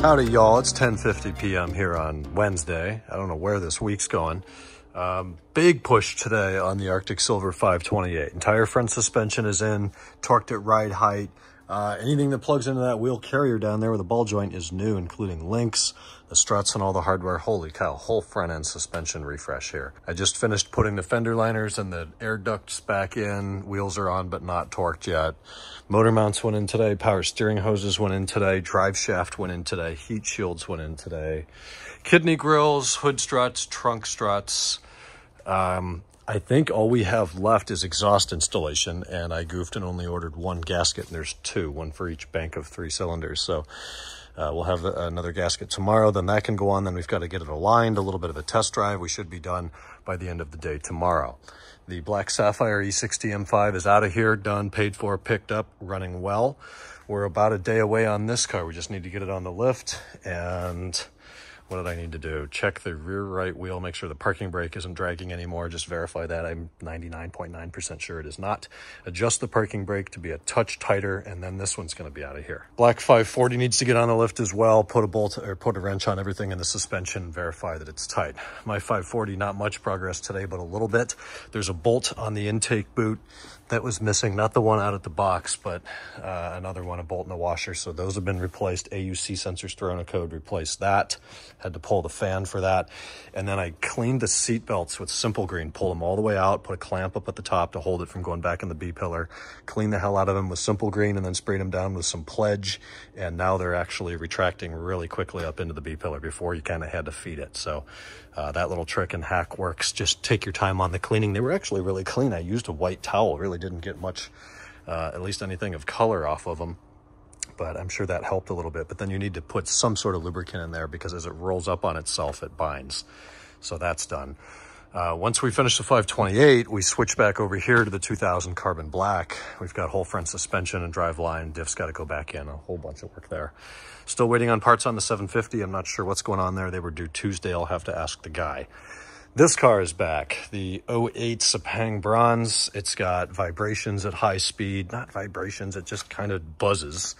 Howdy, y'all. It's 10:50 p.m. here on Wednesday. I don't know where this week's going. Big push today on the Arctic Silver 528. Entire front suspension is in, torqued at ride height. Anything that plugs into that wheel carrier down there with a ball joint is new, including links, the struts, and all the hardware. Holy cow, whole front end suspension refresh here. I just finished putting the fender liners and the air ducts back in. Wheels are on, but not torqued yet. Motor mounts went in today. Power steering hoses went in today. Drive shaft went in today. Heat shields went in today. Kidney grills, hood struts, trunk struts. I think all we have left is exhaust installation, and I goofed and only ordered one gasket, and there's two, one for each bank of 3 cylinders. So we'll have another gasket tomorrow, then that can go on. Then we've got to get it aligned, a little bit of a test drive. We should be done by the end of the day tomorrow. The Black Sapphire E60 M5 is out of here, done, paid for, picked up, running well. We're about a day away on this car. We just need to get it on the lift. And what did I need to do? Check the rear right wheel, make sure the parking brake isn't dragging anymore. Just verify that. I'm 99.9% sure it is not. Adjust the parking brake to be a touch tighter, and then this one's going to be out of here. Black 540 needs to get on the lift as well. Put a bolt or put a wrench on everything in the suspension, verify that it's tight. My 540, not much progress today, but a little bit. There's a bolt on the intake boot that was missing, not the one out at the box, but another one, a bolt and a washer. So those have been replaced. AUC sensors thrown a code, replaced that. Had to pull the fan for that. And then I cleaned the seat belts with Simple Green, pull them all the way out, put a clamp up at the top to hold it from going back in the B-pillar, clean the hell out of them with Simple Green, and then sprayed them down with some Pledge. And now they're actually retracting really quickly up into the B-pillar. Before you kind of had to feed it. So that little trick and hack works. Just take your time on the cleaning. They were actually really clean. I used a white towel, really didn't get much, at least anything of color off of them. But I'm sure that helped a little bit. But then you need to put some sort of lubricant in there because as it rolls up on itself, it binds. So that's done. Once we finish the 528, we switch back over here to the 2000 Carbon Black. We've got whole front suspension and drive line. Diff's got to go back in, a whole bunch of work there. Still waiting on parts on the 750. I'm not sure what's going on there. They were due Tuesday. I'll have to ask the guy. This car is back, the 08 Sepang Bronze. It's got vibrations at high speed, not vibrations, it just kind of buzzes.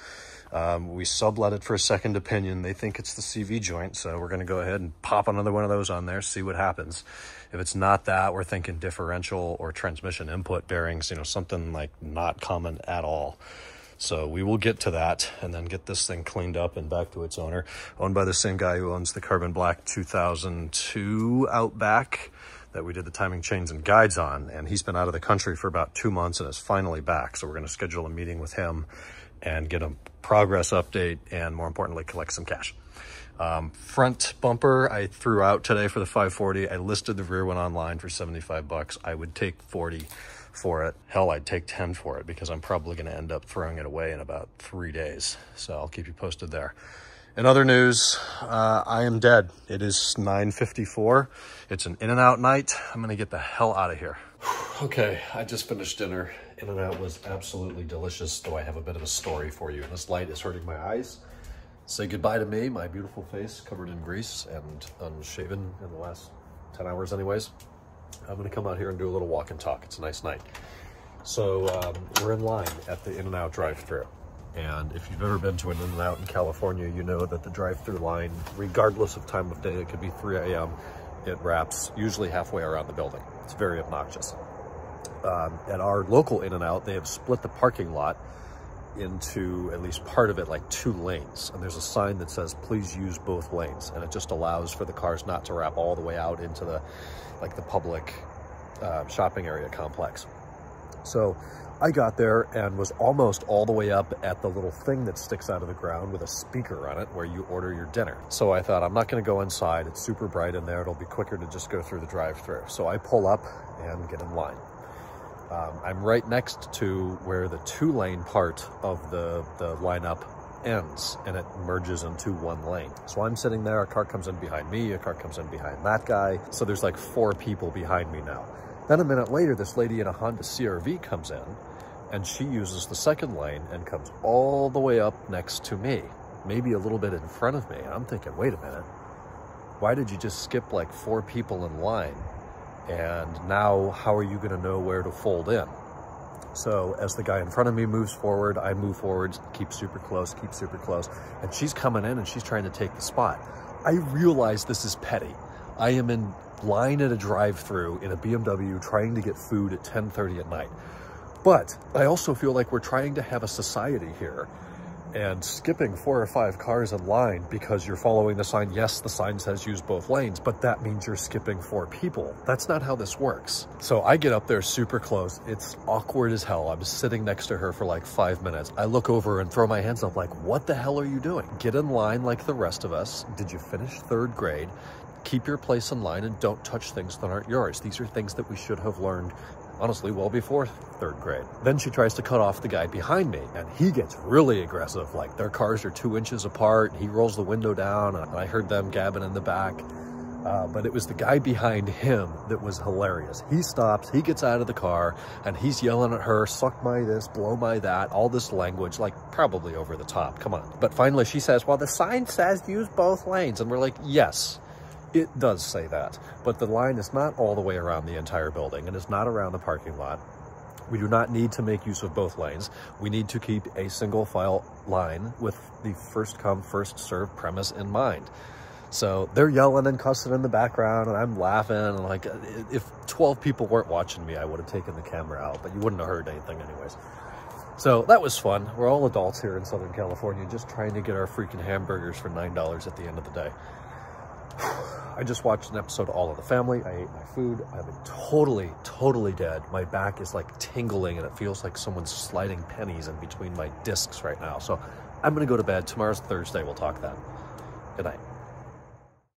We sublet it for a second opinion. They think it's the CV joint, so we're going to go ahead and pop another one of those on there, see what happens. If it's not that, we're thinking differential or transmission input bearings, you know, something like not common at all. So we will get to that and then get this thing cleaned up and back to its owner. Owned by the same guy who owns the Carbon Black 2002 Outback that we did the timing chains and guides on. And he's been out of the country for about 2 months and is finally back. So we're going to schedule a meeting with him and get a progress update and, more importantly, collect some cash. Front bumper I threw out today for the 540. I listed the rear one online for 75 bucks. I would take 40 for it. Hell, I'd take 10 for it because I'm probably going to end up throwing it away in about 3 days. So I'll keep you posted there. In other news, I am dead. It is 9:54. It's an In-N-Out night. I'm going to get the hell out of here. Okay, I just finished dinner. In-N-Out was absolutely delicious, though I have a bit of a story for you. This light is hurting my eyes. Say goodbye to me, my beautiful face covered in grease and unshaven in the last 10 hours anyways. I'm going to come out here and do a little walk and talk. It's a nice night. So we're in line at the In-N-Out drive-thru. And if you've ever been to an In-N-Out in California, you know that the drive-thru line, regardless of time of day, it could be 3 a.m., it wraps usually halfway around the building. It's very obnoxious. At our local In-N-Out, they have split the parking lot into at least part of it like 2 lanes. And there's a sign that says, please use both lanes. And it just allows for the cars not to wrap all the way out into the public shopping area complex. So I got there and was almost all the way up at the little thing that sticks out of the ground with a speaker on it where you order your dinner. So I thought, I'm not going to go inside. It's super bright in there. It'll be quicker to just go through the drive-thru. So I pull up and get in line. I'm right next to where the 2-lane part of the lineup ends, and it merges into 1 lane. So I'm sitting there, a car comes in behind me, a car comes in behind that guy. So there's like 4 people behind me now. Then a minute later, this lady in a Honda CR-V comes in, and she uses the 2nd lane and comes all the way up next to me, maybe a little bit in front of me. And I'm thinking, wait a minute, why did you just skip like 4 people in line? And now how are you going to know where to fold in? So as the guy in front of me moves forward, I move forward, keep super close, and she's coming in and she's trying to take the spot. I realize this is petty. I am in line at a drive-thru in a BMW trying to get food at 10:30 at night. But I also feel like we're trying to have a society here, and skipping 4 or 5 cars in line because you're following the sign. Yes, the sign says use both lanes, but that means you're skipping 4 people. That's not how this works. So I get up there super close. It's awkward as hell. I'm sitting next to her for like 5 minutes. I look over and throw my hands up like, what the hell are you doing? Get in line like the rest of us. Did you finish 3rd grade? Keep your place in line and don't touch things that aren't yours. These are things that we should have learned, honestly, well before 3rd grade. Then she tries to cut off the guy behind me, and he gets really aggressive. Like, their cars are 2 inches apart. He rolls the window down, and I heard them gabbing in the back. But it was the guy behind him that was hilarious. He stops, he gets out of the car, and he's yelling at her, suck my this, blow my that, all this language, like probably over the top, come on. But finally she says, well, the sign says use both lanes. And we're like, yes, it does say that, but the line is not all the way around the entire building, and it's not around the parking lot. We do not need to make use of both lanes. We need to keep a single file line with the first come, first served premise in mind. So they're yelling and cussing in the background, and I'm laughing, and like, if 12 people weren't watching me, I would have taken the camera out, but you wouldn't have heard anything anyways. So that was fun. We're all adults here in Southern California, just trying to get our freaking hamburgers for $9 at the end of the day. I just watched an episode of All in the Family. I ate my food. I'm totally dead. My back is like tingling, and it feels like someone's sliding pennies in between my discs right now. So I'm going to go to bed. Tomorrow's Thursday. We'll talk then. Good night.